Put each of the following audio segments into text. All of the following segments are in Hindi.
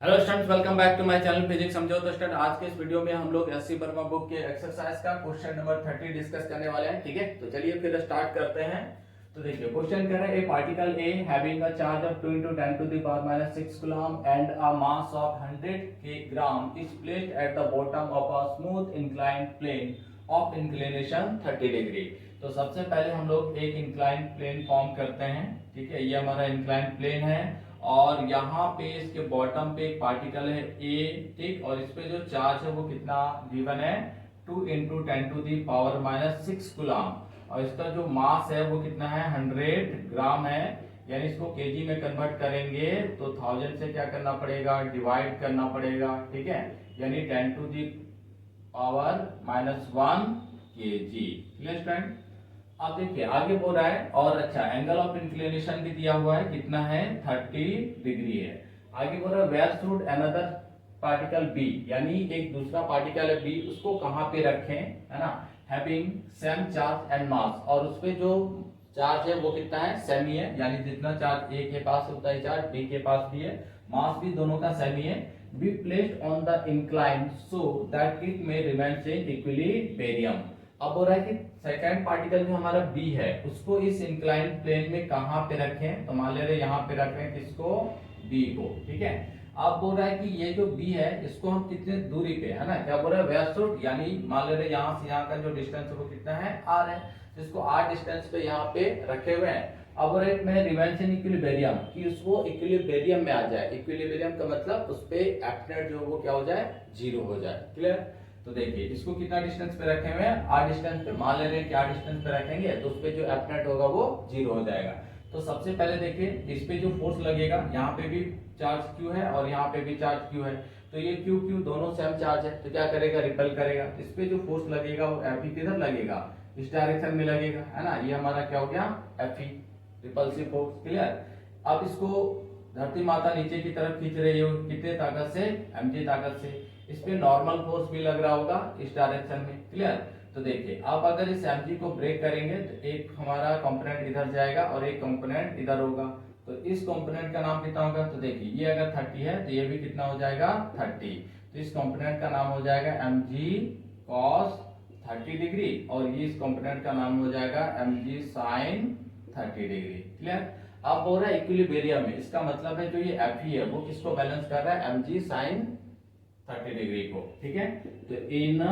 Hello students, welcome back to my channel physics समझो। तो स्टूडेंट, आज के इस वीडियो में हम लोग एससी वर्मा बुक के एक्सरसाइज का क्वेश्चन नंबर 30 डिस्कस करने वाले हैं। ठीक है, तो चलिए फिर स्टार्ट करते हैं। तो देखिए, क्वेश्चन कह रहा है a particle a having a charge of 2 × 10⁻⁻⁶ coulomb and a mass of 100 kg is placed at the bottom of a smooth inclined plane of inclination 30 degree. तो सबसे पहले हम लोग एक इंक्लाइंड प्लेन फॉर्म करते हैं। ठीक है, ये हमारा इंक्लाइंड प्लेन है और यहाँ पे इसके बॉटम पे एक पार्टिकल है ए। ठीक, और इस पे जो चार्ज है वो कितना गिवन है, 2 × 10⁻⁻⁶ कूलम, और इसका जो मास है वो कितना है, 100 ग्राम है। यानी इसको केजी में कन्वर्ट करेंगे तो 1000 से क्या करना पड़ेगा, डिवाइड करना पड़ेगा। ठीक है, यानी 10⁻⁻1 केजी। Clear student? अब देखिए आगे बोल रहा है, और अच्छा एंगल ऑफ इंक्लिनेशन भी दिया हुआ है, कितना है, 30 डिग्री है। आगे बोल रहा है where should another particle be, यानी एक दूसरा पार्टिकल है बी, उसको कहां पे रखें, है ना, having same charge and mass, और उसपे जो चार्ज है वो कितना है, सेम ही है। यानी जितना चार्ज ए के पास होता है चार्ज बी के पास भी है, मास भी दोनों का सेम ही है। Be placed on the incline so that it may remain in equilibrium. अब हो रहा है कि सेकंड पार्टिकल जो हमारा बी है उसको इस इंक्लाइन प्लेन में कहां पे रखें, तो मान ले रहे यहाँ पे रख रहे हैं किसको, बी को। ठीक है, अब बोल रहा है कि ये जो बी है इसको हम कितने दूरी पे, है ना, क्या बोल रहा है, वेयर शुड, यानी मान ले रहे यहाँ से यहाँ का जो डिस्टेंस है वो कितना है, आर है, जिसको आर डिस्टेंस पे यहाँ पे रखे हुए हैं। अब बोल रहे मैं रिमेंस इन इक्विलिब्रियम, कि उसको इक्विलिब्रियम में आ जाए। इक्विलिब्रियम का मतलब उस पे एफ नेट जो वो क्या हो जाए, जीरो हो जाए। क्लियर? तो देखिए इसको कितना डिस्टेंस पे रखे हुए हैं, आर डिस्टेंस पे, मान ले रहे हैं कि आर डिस्टेंस पे रखेंगे तो उस पे जो एफ नेट होगा वो जीरो हो जाएगा। तो सबसे पहले देखिए इस पे जो फोर्स लगेगा, यहाँ पे भी चार्ज क्यू है और यहाँ पे भी चार्ज क्यू है, तो ये क्यू क्यू दोनों सेम चार्ज है, तो क्या करेगा, रिपेल करेगा। इस पे जो फोर्स लगेगा वो एफ किधर लगेगा, इस डायरेक्शन में लगेगा, है ना, ये हमारा क्या हो गया, एफ रिपल्सिव फोर्स। क्लियर? अब इसको धरती माता नीचे की तरफ खींच रही हो, कितने ताकत से, mg ताकत से। इस पे नॉर्मल फोर्स भी लग रहा होगा इस डायरेक्शन में। क्लियर? तो देखिए अब अगर इस mg को ब्रेक करेंगे तो एक हमारा कंपोनेंट इधर जाएगा और एक कंपोनेंट इधर होगा, तो इस कंपोनेंट का नाम कितना होगा, तो देखिए ये अगर 30 है तो ये भी कितना हो जाएगा, 30। तो इस कंपोनेंट का नाम हो जाएगा mg cos 30 डिग्री, और ये इस कंपोनेंट का नाम हो जाएगा mg sin 30 डिग्री। क्लियर? अब बोल रहा है इक्विलिब्रियम में, इसका मतलब है जो ये एफ है वो किसको बैलेंस कर रहा है, mg sin 30 डिग्री को। ठीक है, तो इन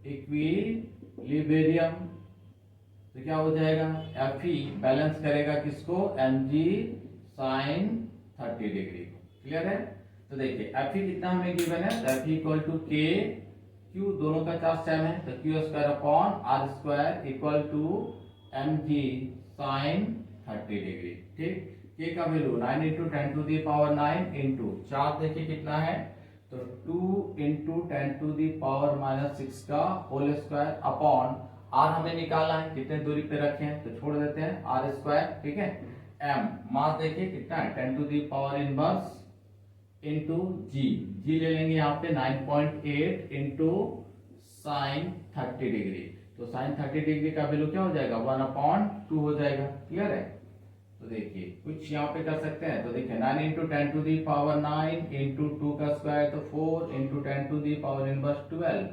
इक्विलिब्रियम तो क्या हो जाएगा, एफ बैलेंस करेगा किसको, mg sin 30 डिग्री को। क्लियर है? तो देखिए एफ कितना हमें गिवन है, F equal to K Q, दोनों का चार्ज सेम है, तो Q square upon R square equal to mg sin 30 degree. ठीक, के का वैल्यू 9 × 10⁻9 इंटू चार्ज देखिए कितना है, तो 2 × 10⁻⁻6 का होल स्क्वायर अपॉन आर हमें निकालना है, कितने दूरी पे रखे हैं तो छोड़ देते हैं, आर स्क्वायर। ठीक है, एम मास देखिए कितना है, 10⁻⁻1 इंटू जी, जी ले लेंगे यहाँ पे 9.8 इंटू साइन 30 डिग्री, तो साइन 30 डिग्री का वैल्यू क्या हो जाएगा, 1/2 हो जाएगा। क्लियर है? तो देखिए कुछ यहाँ पे कर सकते हैं, तो देखिए 9 × 10⁻9 इंटू 2 का स्क्वायर, तो 4 × 10⁻⁻12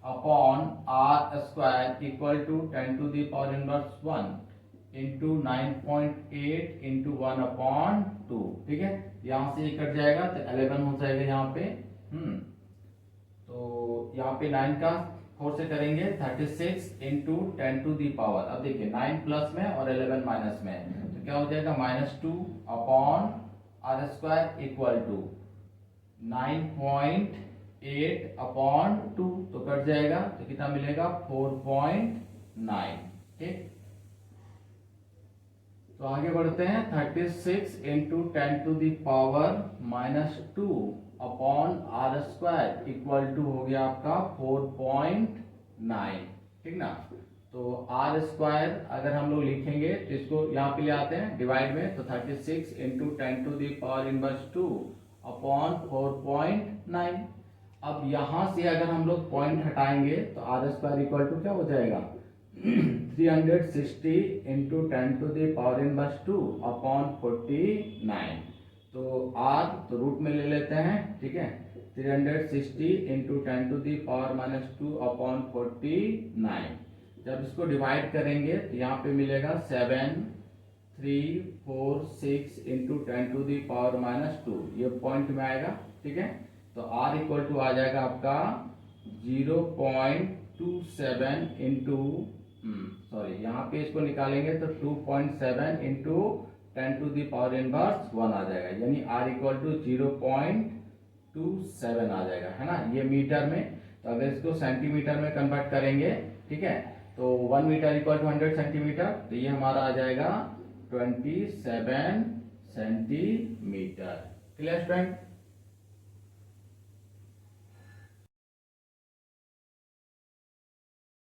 upon R square equal to 10⁻⁻1 into 9.8 into 1/2। ठीक है, यहाँ से ये कट जाएगा तो 11 हो जाएगा यहाँ पे। तो यहाँ पे 9 का 4 से करेंगे 36 इंटू 10⁻। अब देखिए 9 प्लस में और 11 माइनस में, तो क्या हो जाएगा, -2 upon R square equal to 9.8 upon 2, तो कट जाएगा तो कितना मिलेगा, 4.9। ठीक, तो आगे बढ़ते हैं, 36 into 10⁻⁻2 upon R square equal to हो गया आपका 4.9। ठीक ना, तो आर स्क्वायर अगर हम लोग लिखेंगे तो इसको यहाँ पे ले आते हैं डिवाइड में, तो 36 इंटू 10⁻⁻2 अपॉन 4.9। अब यहाँ से अगर हम लोग पॉइंट हटाएंगे तो आर स्क्वायर इक्वल टू क्या हो जाएगा, 360 इंटू 10⁻2 अपॉन 49। तो आर तो रूट में ले लेते हैं, ठीक है। 360 इंटू 10⁻²/2 जब इसको डिवाइड करेंगे तो यहाँ पे मिलेगा 7 3 4 6 इंटू 10⁻², ये पॉइंट में आएगा, ठीक है। तो r इक्वल टू आ जाएगा आपका 0.27 इंटू सॉरी, यहाँ पे इसको निकालेंगे तो 2.7 इंटू 10⁻⁻1 आ जाएगा, यानी r इक्वल टू 0.27 आ जाएगा, है ना, ये मीटर में। तो अगर इसको सेंटीमीटर में कन्वर्ट करेंगे, ठीक है, तो 1 मीटर इक्वल टू 100 सेंटीमीटर, तो ये हमारा आ जाएगा 27 सेंटीमीटर। Clear student?